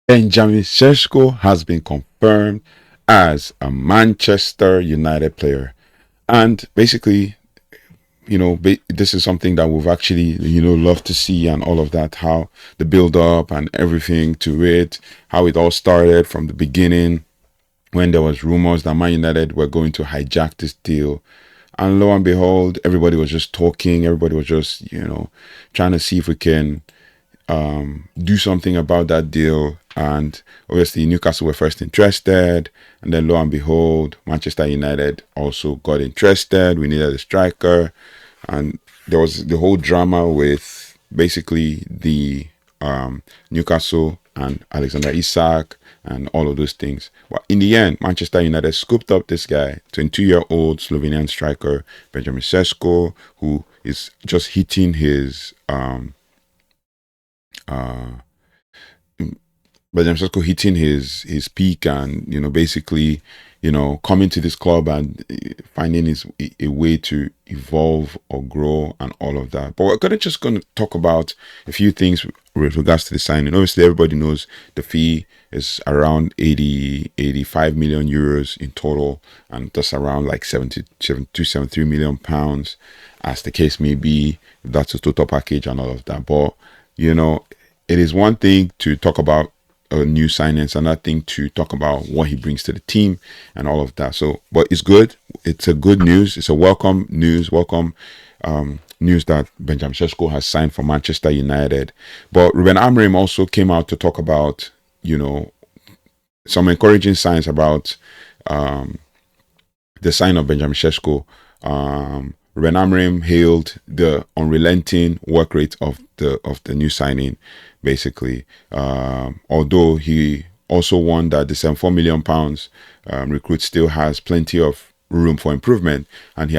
Benjamin Šeško has been confirmed as a Manchester United player. And basically, this is something that we've actually, loved to see and all of that, how the build up and everything to it, how it all started from the beginning when there was rumors that Man United were going to hijack this deal. And lo and behold, everybody was just talking. Everybody was just, trying to see if we can do something about that deal. And obviously, Newcastle were first interested. And then lo and behold, Manchester United also got interested. We needed a striker. And there was the whole drama with basically the Newcastle and Alexander Isak and all of those things. But in the end, Manchester United scooped up this guy, 22-year-old Slovenian striker, Benjamin Šeško, who is just hitting his Benjamin Šeško hitting his peak, and basically coming to this club and finding a way to evolve or grow and all of that. But we're just going to talk about a few things with regards to the signing. Obviously, everybody knows the fee is around 85 million euros in total, and that's around like 73 million pounds, as the case may be. That's a total package and all of that. But it is one thing to talk about a new signings, another thing to talk about what he brings to the team and all of that. So, but it's good. It's a good news. It's a welcome news that Benjamin Šeško has signed for Manchester United. But Ruben Amorim also came out to talk about, some encouraging signs about the sign of Benjamin Šeško. Ruben Amorim hailed the unrelenting work rate of the new signing, basically. Although he also warned that the £74 million recruit still has plenty of room for improvement, and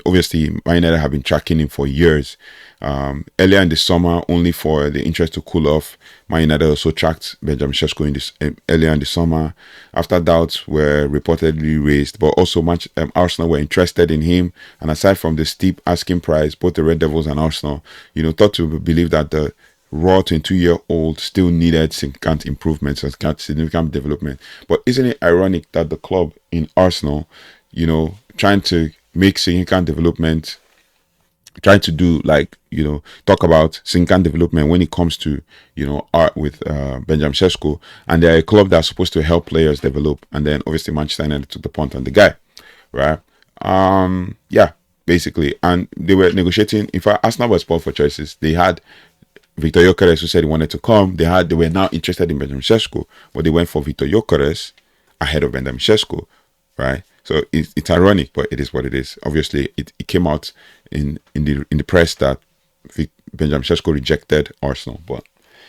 obviously Man United have been tracking him for years. Earlier in the summer, only for the interest to cool off, Man United also tracked Benjamin Šeško earlier in the summer after doubts were reportedly raised. But also Arsenal were interested in him, and aside from the steep asking price, both the Red Devils and Arsenal, thought to believe that the raw 22-year-old still needed significant improvements and significant development. But isn't it ironic that the club in Arsenal, trying to make significant development, trying to do talk about significant development when it comes to art with Benjamin Šeško, and they're a club that's supposed to help players develop, and then obviously Manchester United took the punt on the guy, right? Basically, and they were negotiating. In fact, Arsenal was spoiled for choices. They had Victor Gyökeres, who said he wanted to come. They were now interested in Benjamin Šeško, but they went for Victor Gyökeres ahead of Benjamin Šeško, right? So it's ironic, but it is what it is. Obviously, it came out in the press that Benjamin Šeško rejected Arsenal, but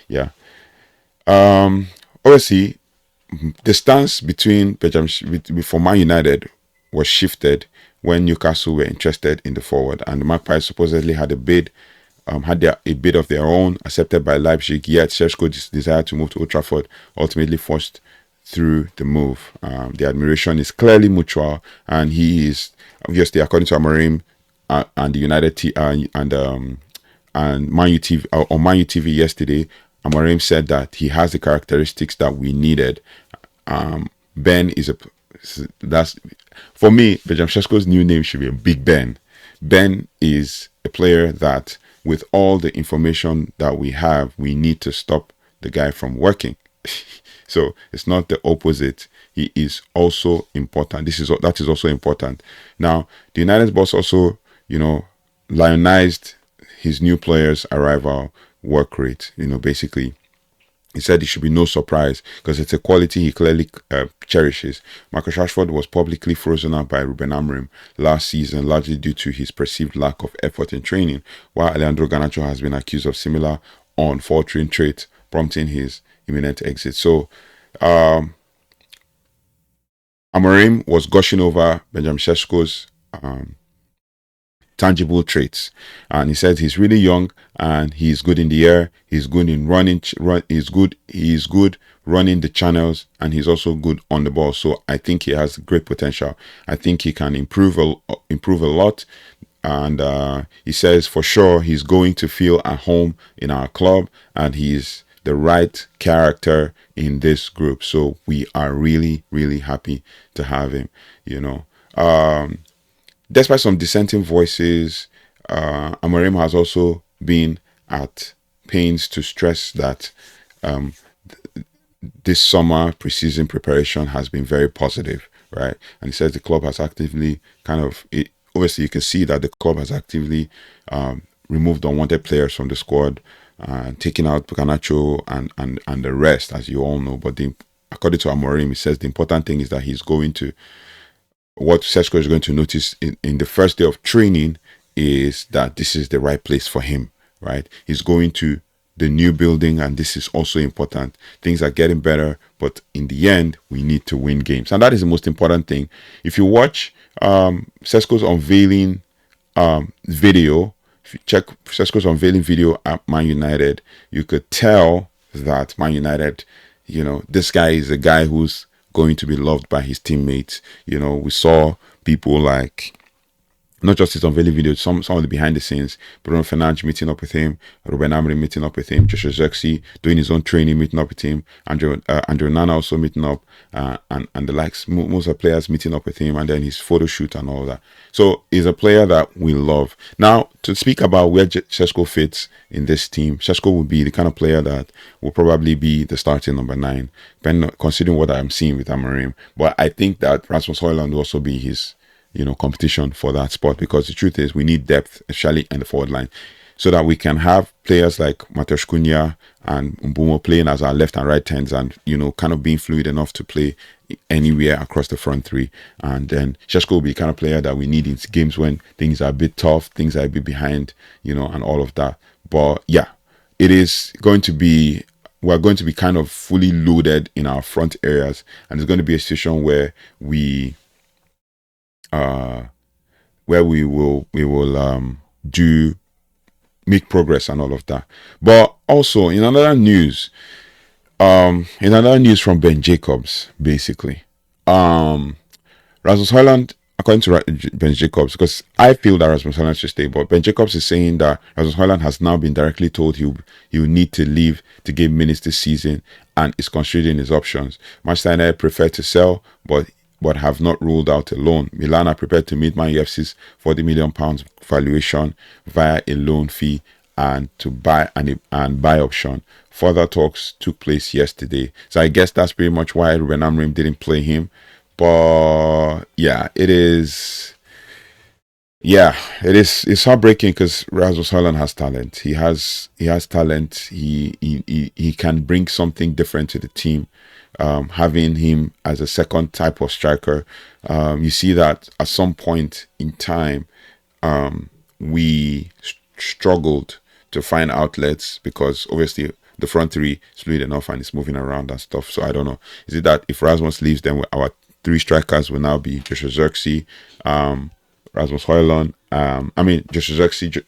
yeah. Obviously, the stance between for Man United was shifted when Newcastle were interested in the forward, and the Magpies supposedly had a bid of their own accepted by Leipzig, yet Šeško desired to move to Old Trafford, ultimately forced through the move. The admiration is clearly mutual, and he is obviously, according to Amorim and the United and Man U TV on Man U TV yesterday, Amorim said that he has the characteristics that we needed. Ben is that's for me. Benjamin Šeško's new name should be a Big Ben. Ben is a player that, with all the information that we have, we need to stop the guy from working. So it's not the opposite. He is also important. That is also important. Now, the United boss also, lionized his new players' arrival work rate. Basically, he said it should be no surprise because it's a quality he clearly cherishes. Marcus Rashford was publicly frozen out by Ruben Amorim last season, largely due to his perceived lack of effort in training, while Alejandro Garnacho has been accused of similar unfaltering traits, prompting his imminent exit. So, Amorim was gushing over Benjamin Šeško's tangible traits, and he said he's really young and he's good in the air, he's good in running, he's good running the channels, and he's also good on the ball. So I think he has great potential. I think he can improve a lot, and he says for sure he's going to feel at home in our club, and he's the right character in this group. So we are really, really happy to have him, you know. Despite some dissenting voices, Amorim has also been at pains to stress that this summer preseason preparation has been very positive, right? And he says the club has actively obviously you can see that the club has actively removed unwanted players from the squad, taking out Garnacho and the rest, as you all know. But according to Amorim, he says the important thing is that what Šeško is going to notice in the first day of training is that this is the right place for him, right? He's going to the new building, and this is also important. Things are getting better, but in the end, we need to win games. And that is the most important thing. If you watch Šeško's unveiling video, if you check Šeško's unveiling video at Man United, you could tell that Man United, you know, this guy is a guy who's going to be loved by his teammates. You know, we saw people like, not just his unveiling video, some of the behind the scenes, Bruno Fernandes meeting up with him, Ruben Amorim meeting up with him, Joshua Zirkzee doing his own training, meeting up with him, Andrew Nana also meeting up, and the likes, most of the players meeting up with him, and then his photo shoot and all that. So he's a player that we love. Now, to speak about where Šeško fits in this team, Šeško will be the kind of player that will probably be the starting number 9, considering what I'm seeing with Amorim. But I think that Rasmus Højlund will also be his, you know, competition for that spot, because the truth is we need depth, especially in the forward line, so that we can have players like Mateusz Cunha and Mbumo playing as our left and right hands, and, you know, kind of being fluid enough to play anywhere across the front three. And then Šeško will be the kind of player that we need in games when things are a bit tough, things are a bit behind, you know, and all of that. But yeah, it is going to be, we're going to be kind of fully loaded in our front areas, and it's going to be a situation where we will make progress and all of that. But also in another news from Ben Jacobs, basically, Rasmus Højlund, according to Ben Jacobs, because I feel that Rasmus Højlund should stay, but Ben Jacobs is saying that Rasmus Højlund has now been directly told he will need to leave to give minutes this season, and is considering his options. Manchester United prefer to sell, but have not ruled out a loan. Milan are prepared to meet Man UFC's £40 million valuation via a loan fee and to buy buy option. Further talks took place yesterday. So I guess that's pretty much why Ruben Amorim didn't play him. But yeah, it's heartbreaking, because Rasmus Højlund has talent. He has talent. He can bring something different to the team. Having him as a second type of striker, you see that at some point in time, we struggled to find outlets, because obviously the front three is fluid enough and it's moving around and stuff. So I don't know. Is it that if Rasmus leaves, then our 3 strikers will now be Joshua Zirkzee, Rasmus Højlund, Joshua Zirkzee,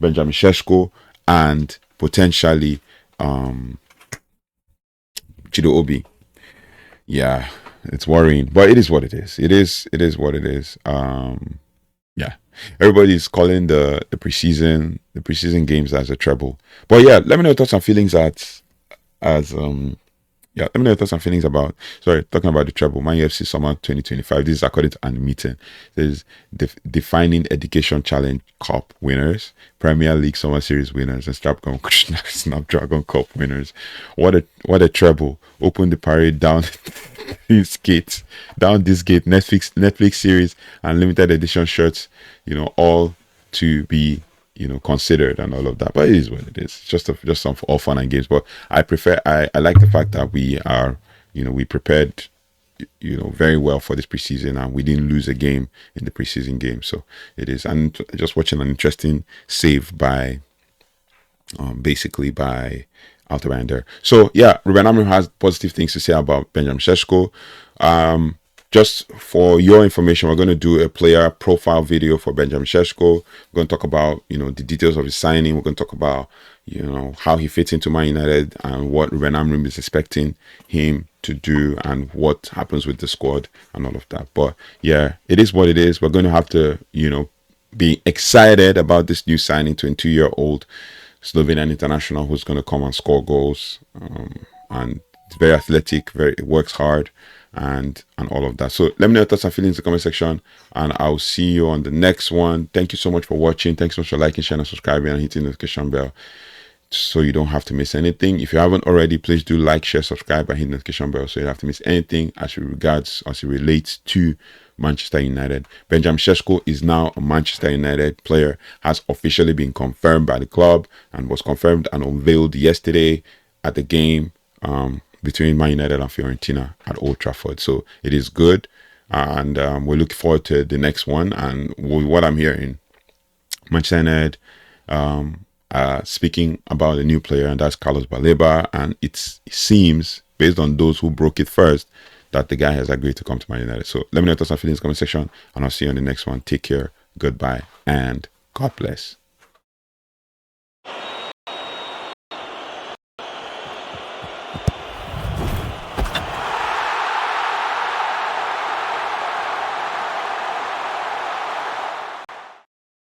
Benjamin Šeško, and potentially Chido Obi? Yeah, it's worrying, but it is what it is. It is what it is. Yeah, everybody's calling the preseason games as a treble. But yeah, let me know your thoughts and feelings let me know your thoughts and feelings about, talking about the treble. Man UFC Summer 2025. This is according to Meeting. There's defining Education Challenge Cup winners, Premier League Summer Series winners, and Snapdragon Cup winners. What a treble! Open the parade down this gate, Netflix series, and limited edition shirts. You know, all to be, you know, considered and all of that. But it is what it is. Just some for all fun and games. But I like the fact that we are, you know, we prepared, you know, very well for this preseason, and we didn't lose a game in the preseason game. So it is. And just watching an interesting save by Altabander. So yeah, Ruben Amorim has positive things to say about Benjamin Šeško. Just for your information, we're going to do a player profile video for Benjamin Šeško. We're going to talk about, you know, the details of his signing. We're going to talk about, you know, how he fits into Man United and what Ruben Amorim is expecting him to do and what happens with the squad and all of that. But yeah, it is what it is. We're going to have to, you know, be excited about this new signing, 22-year-old Slovenian international who's going to come and score goals. And it's very athletic, very works hard, and all of that. So let me know your thoughts and feelings in the comment section, and I'll see you on the next one. Thank you so much for watching. Thanks so much for liking, sharing, and subscribing, and hitting the notification bell so you don't have to miss anything. If you haven't already, please do like, share, subscribe, and hit the notification bell so you don't have to miss anything as it relates to Manchester United. Benjamin Šeško is now a Manchester United player, has officially been confirmed by the club, and was confirmed and unveiled yesterday at the game between Man United and Fiorentina at Old Trafford. So it is good, and we're looking forward to the next one. And with what I'm hearing, Manchester United speaking about a new player, and that's Carlos Baleba, and it seems, based on those who broke it first, that the guy has agreed to come to Man United. So let me know your thoughts and feelings in the comment section, and I'll see you on the next one. Take care, goodbye, and God bless.